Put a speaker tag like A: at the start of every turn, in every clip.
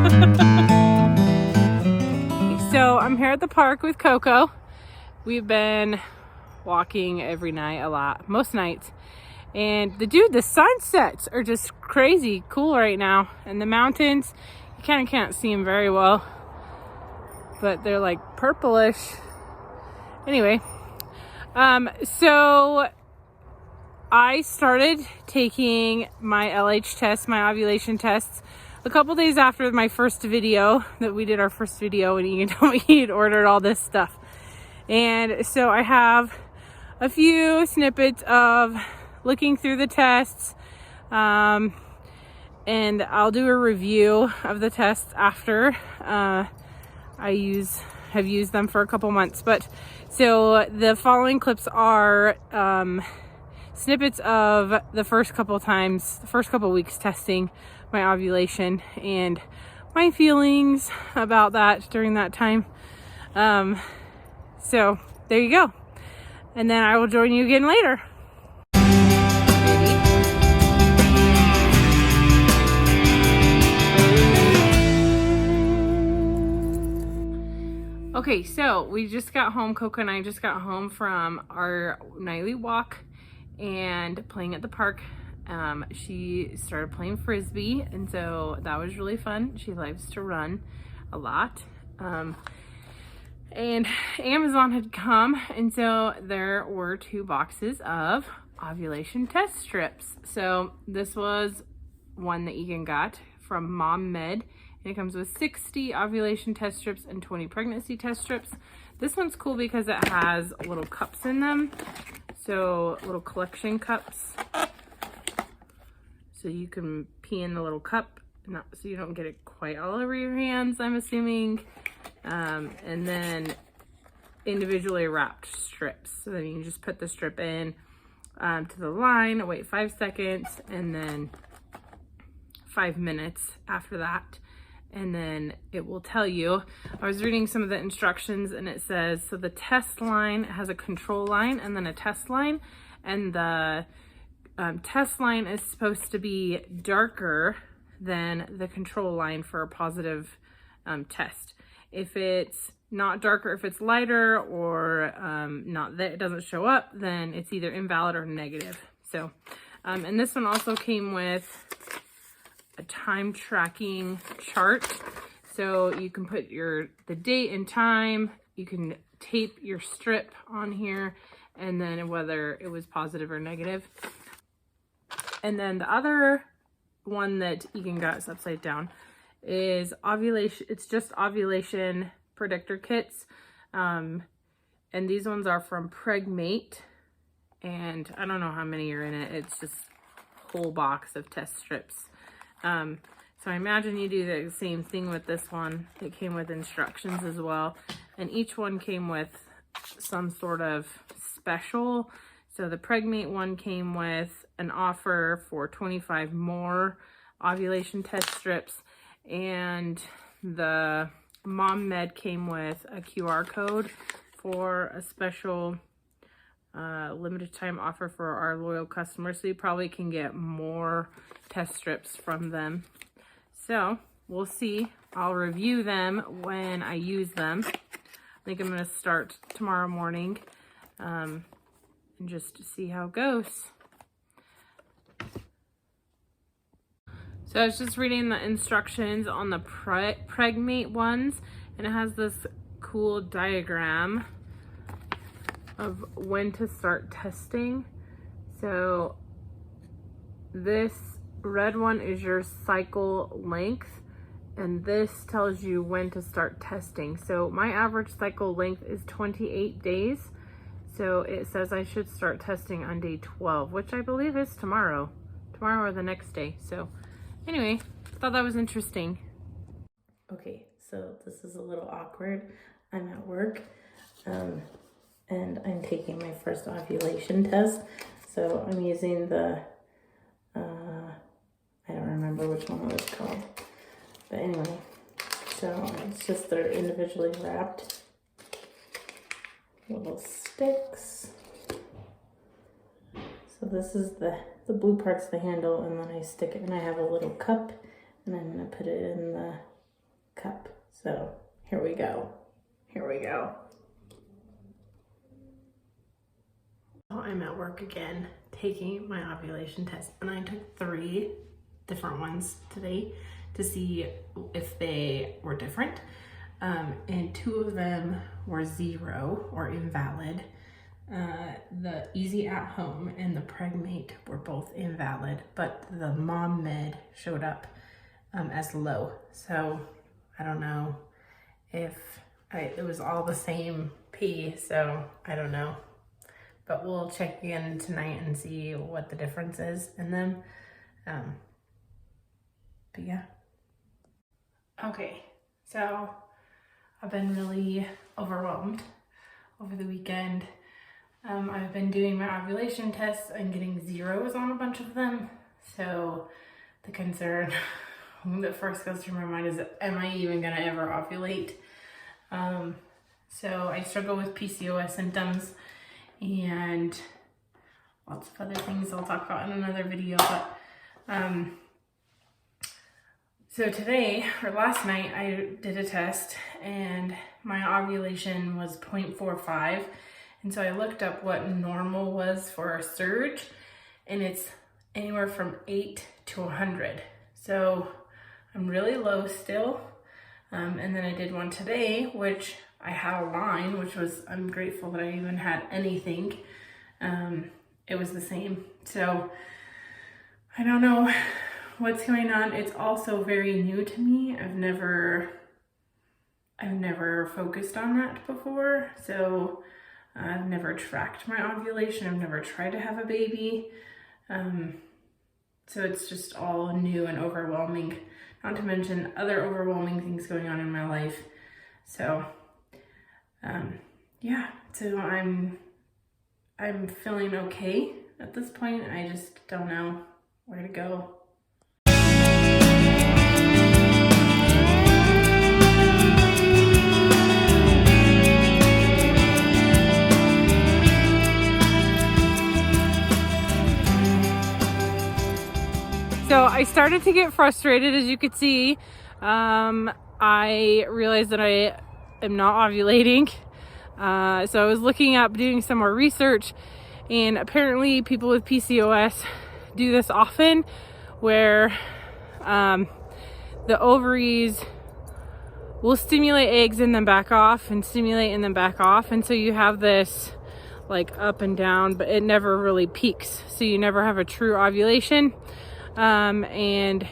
A: So I'm here at the park with Coco. We've been walking every night, a lot, most nights. And the sunsets are just crazy cool right now. And the mountains, you kind of can't see them very well, but they're like purplish. Anyway, so I started taking my LH test, my ovulation tests, a couple days after my first video that we did, our first video, and Ian told me he'd ordered all this stuff. And so I have a few snippets of looking through the tests, and I'll do a review of the tests after I have used them for a couple months. But so the following clips are snippets of the first couple weeks testing my ovulation and my feelings about that during that time. So there you go. And then I will join you again later. Okay, so we just got home. Coco and I just got home from our nightly walk and playing at the park. She started playing Frisbee, and so that was really fun. She likes to run a lot. And Amazon had come, and so there were 2 boxes of ovulation test strips. So this was one that Egan got from Mom Med, and it comes with 60 ovulation test strips and 20 pregnancy test strips. This one's cool because it has little cups in them, so little collection cups, so you can pee in the little cup, so you don't get it quite all over your hands, I'm assuming. And then individually wrapped strips. So then you can just put the strip in to the line, wait 5 seconds, and then 5 minutes after that. And then it will tell you. I was reading some of the instructions, and it says, so the test line has a control line and then a test line. And the test line is supposed to be darker than the control line for a positive test. If it's not darker, if it's lighter or not, that it doesn't show up, then it's either invalid or negative. So, and this one also came with a time tracking chart. So you can put the date and time, you can tape your strip on here, and then whether it was positive or negative. And then the other one that Egan got is upside down is ovulation. It's just ovulation predictor kits. And these ones are from Pregmate. And I don't know how many are in it. It's just a whole box of test strips. So I imagine you do the same thing with this one. It came with instructions as well. And each one came with some sort of special. So the Pregmate one came with an offer for 25 more ovulation test strips. And the Mom Med came with a QR code for a special limited time offer for our loyal customers. So you probably can get more test strips from them. So we'll see. I'll review them when I use them. I think I'm going to start tomorrow morning and just see how it goes. So I was just reading the instructions on the Pregmate ones, and it has this cool diagram of when to start testing. So this red one is your cycle length, and this tells you when to start testing. So my average cycle length is 28 days. So it says I should start testing on day 12, which I believe is tomorrow or the next day. So anyway, thought that was interesting.
B: Okay, so this is a little awkward. I'm at work, and I'm taking my first ovulation test. So I'm using the, I don't remember which one it was called. But anyway, so it's just they're individually wrapped little sticks. So this is the blue part's the handle, and then I stick it, and I have a little cup, and I'm gonna put it in the So here we go. Here we go. I'm at work again taking my ovulation test, and I took 3 different ones today to see if they were different. And 2 of them were 0 or invalid. The Easy at Home and the Pregmate were both invalid, but the Mom Med showed up as low. So I don't know if it was all the same P, so I don't know. But we'll check again tonight and see what the difference is in them. But yeah. Okay, so I've been really overwhelmed over the weekend. I've been doing my ovulation tests and getting 0s on a bunch of them. So the concern that first goes through my mind is, am I even gonna ever ovulate? So I struggle with PCOS symptoms and lots of other things I'll talk about in another video. But so today, or last night, I did a test and my ovulation was 0.45. And so I looked up what normal was for a surge, and it's anywhere from 8 to 100. So I'm really low still. And then I did one today, which I had a line, which was, I'm grateful that I even had anything. It was the same. So I don't know what's going on. It's also very new to me. I've never focused on that before. So I've never tracked my ovulation. I've never tried to have a baby. So it's just all new and overwhelming, not to mention other overwhelming things going on in my life. So yeah, so I'm feeling okay at this point. I just don't know where to go.
A: So I started to get frustrated, as you could see. I realized that I am not ovulating. So I was looking up, doing some more research, and apparently people with PCOS do this often, where the ovaries will stimulate eggs and then back off, and stimulate and then back off. And so you have this like up and down, but it never really peaks. So you never have a true ovulation. And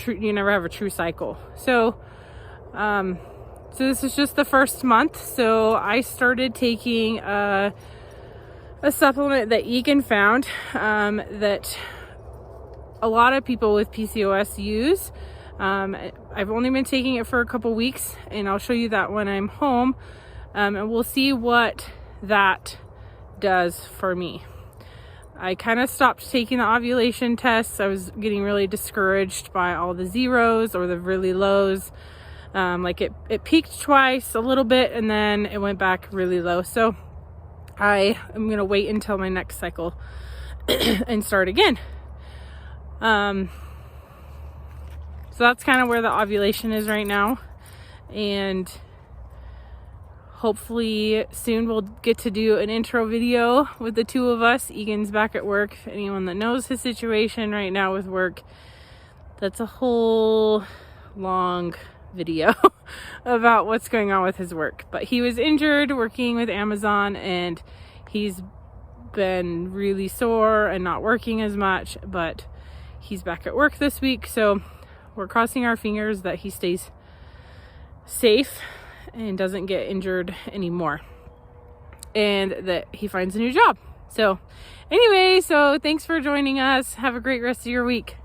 A: you never have a true cycle. So this is just the first month. So I started taking a supplement that Egan found, that a lot of people with PCOS use. I've only been taking it for a couple weeks, and I'll show you that when I'm home. And we'll see what that does for me. I kind of stopped taking the ovulation tests. I was getting really discouraged by all the 0s or the really lows. Like it peaked twice a little bit, and then it went back really low. So I am going to wait until my next cycle and start again. So that's kind of where the ovulation is right now. And hopefully soon we'll get to do an intro video with the 2 of us. Egan's back at work. If anyone that knows his situation right now with work, that's a whole long video about what's going on with his work. But he was injured working with Amazon, and he's been really sore and not working as much, but he's back at work this week. So we're crossing our fingers that he stays safe and doesn't get injured anymore, and that he finds a new job. So anyway, so thanks for joining us. Have a great rest of your week.